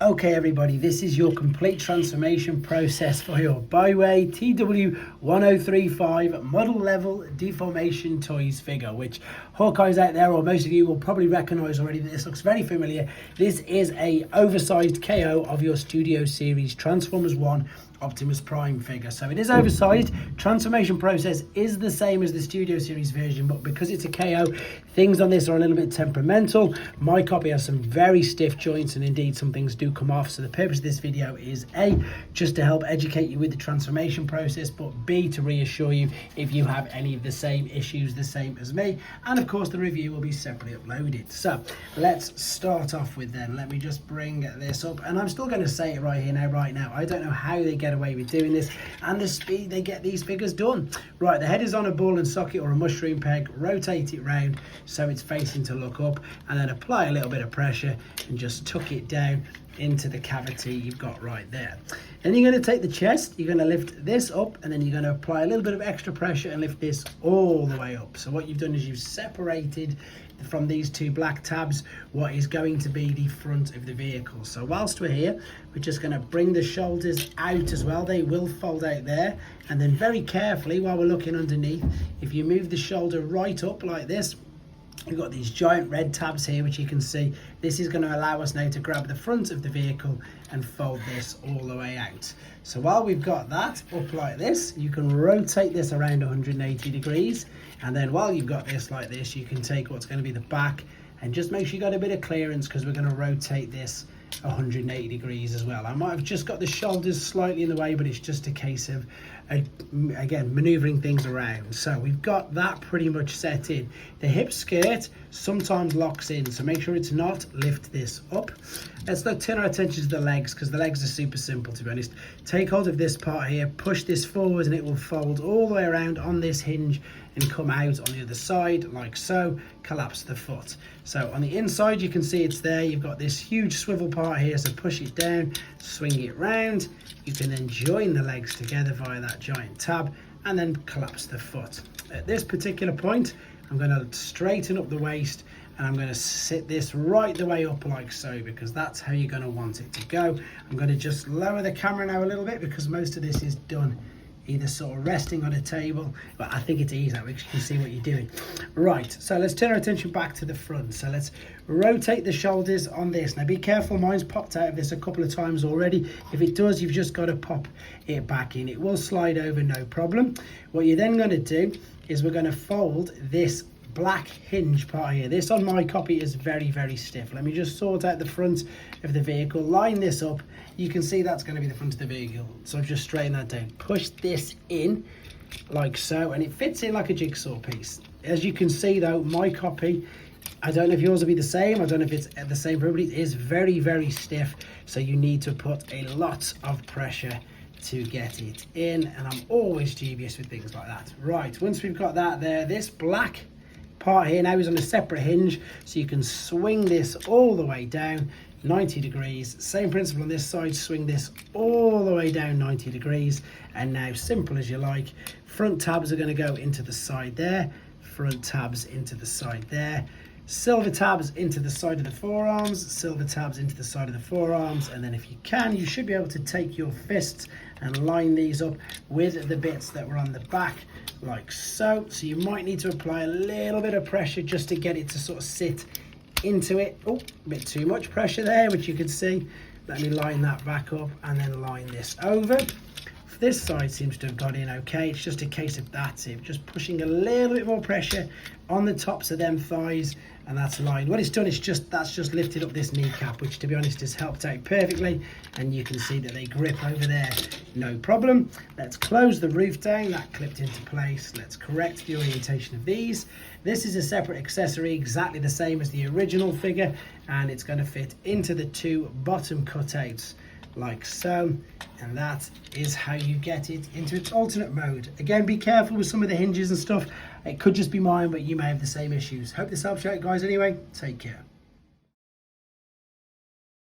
Okay everybody, this is your complete transformation process for your Baiwei TW1035 model level deformation toys figure, which Hawkeyes out there, or most of you will probably recognize already that this looks very familiar. This is a oversized KO of your Studio Series Transformers 1 Optimus Prime figure. So it is oversized. Transformation process is the same as the Studio Series version, but because it's a KO, things on this are a little bit temperamental. My copy has some very stiff joints, and indeed some things do come off. So the purpose of this video is A, just to help educate you with the transformation process, but B, to reassure you if you have any of the same issues the same as me. And of course the review will be separately uploaded. So let's start off with then. Let me just bring this up, and I'm still going to say it right here now, right now. I don't know how they get away with doing this and the speed they get these figures done. Right, the head is on a ball and socket or a mushroom peg. Rotate it round so it's facing to look up, and then apply a little bit of pressure and just tuck it down into the cavity you've got right there. Then you're going to take the chest, you're going to lift this up, and then you're going to apply a little bit of extra pressure and lift this all the way up. So what you've done is you've separated from these two black tabs what is going to be the front of the vehicle. So whilst we're here, we're just going to bring the shoulders out as well. They will fold out there, and then very carefully while we're looking underneath, if you move the shoulder right up like this, you've got these giant red tabs here, which you can see. This is going to allow us now to grab the front of the vehicle and fold this all the way out. So while we've got that up like this, you can rotate this around 180 degrees. And then while you've got this like this, you can take what's going to be the back and just make sure you got a bit of clearance, because we're going to rotate this 180 degrees as well. I might have just got the shoulders slightly in the way, but it's just a case of again maneuvering things around. So we've got that pretty much set in. The hip skirt sometimes locks in, so make sure it's not. Lift this up. Let's now turn our attention to the legs, because the legs are super simple, to be honest. Take hold of this part here, push this forward, and it will fold all the way around on this hinge and come out on the other side like so. Collapse the foot. So on the inside you can see it's there. You've got this huge swivel part here, so push it down, swing it round. You can then join the legs together via that giant tab and then collapse the foot. At this particular point, I'm going to straighten up the waist, and I'm going to sit this right the way up like so, because that's how you're going to want it to go. I'm going to just lower the camera now a little bit, because most of this is done either sort of resting on a table, but I think it's easier because you can see what you're doing. Right, so let's turn our attention back to the front. So let's rotate the shoulders on this. Now be careful, mine's popped out of this a couple of times already. If it does, you've just got to pop it back in. It will slide over, no problem. What you're then going to do is we're going to fold this black hinge part here. This on my copy is very, very stiff. Let me just sort out the front of the vehicle, line this up. You can see that's going to be the front of the vehicle. So just straighten that down. Push this in like so, and it fits in like a jigsaw piece. As you can see though, my copy, I don't know if yours will be the same. I don't know if it's the same for everybody. It is very, very stiff. So you need to put a lot of pressure to get it in. And I'm always dubious with things like that. Right, once we've got that there, this black part here now is on a separate hinge, so you can swing this all the way down 90 degrees. Same principle on this side, swing this all the way down 90 degrees. And now, simple as you like, front tabs are going to go into the side there, front tabs into the side there, silver tabs into the side of the forearms, silver tabs into the side of the forearms. And then if you can, you should be able to take your fists and line these up with the bits that were on the back like so. So you might need to apply a little bit of pressure just to get it to sort of sit into it. Oh, a bit too much pressure there, which you can see. Let me line that back up and then line this over. This side seems to have got in okay. It's just a case of that's it, just pushing a little bit more pressure on the tops of them thighs, and that's lined. What it's done is that's just lifted up this kneecap, which to be honest has helped out perfectly, and you can see that they grip over there no problem. Let's close the roof down. That clipped into place. Let's correct the orientation of these. This is a separate accessory, exactly the same as the original figure, and it's going to fit into the two bottom cutouts like so, and that is how you get it into its alternate mode. Again, be careful with some of the hinges and stuff. It could just be mine, but you may have the same issues. Hope this helps you out, guys. Anyway, take care.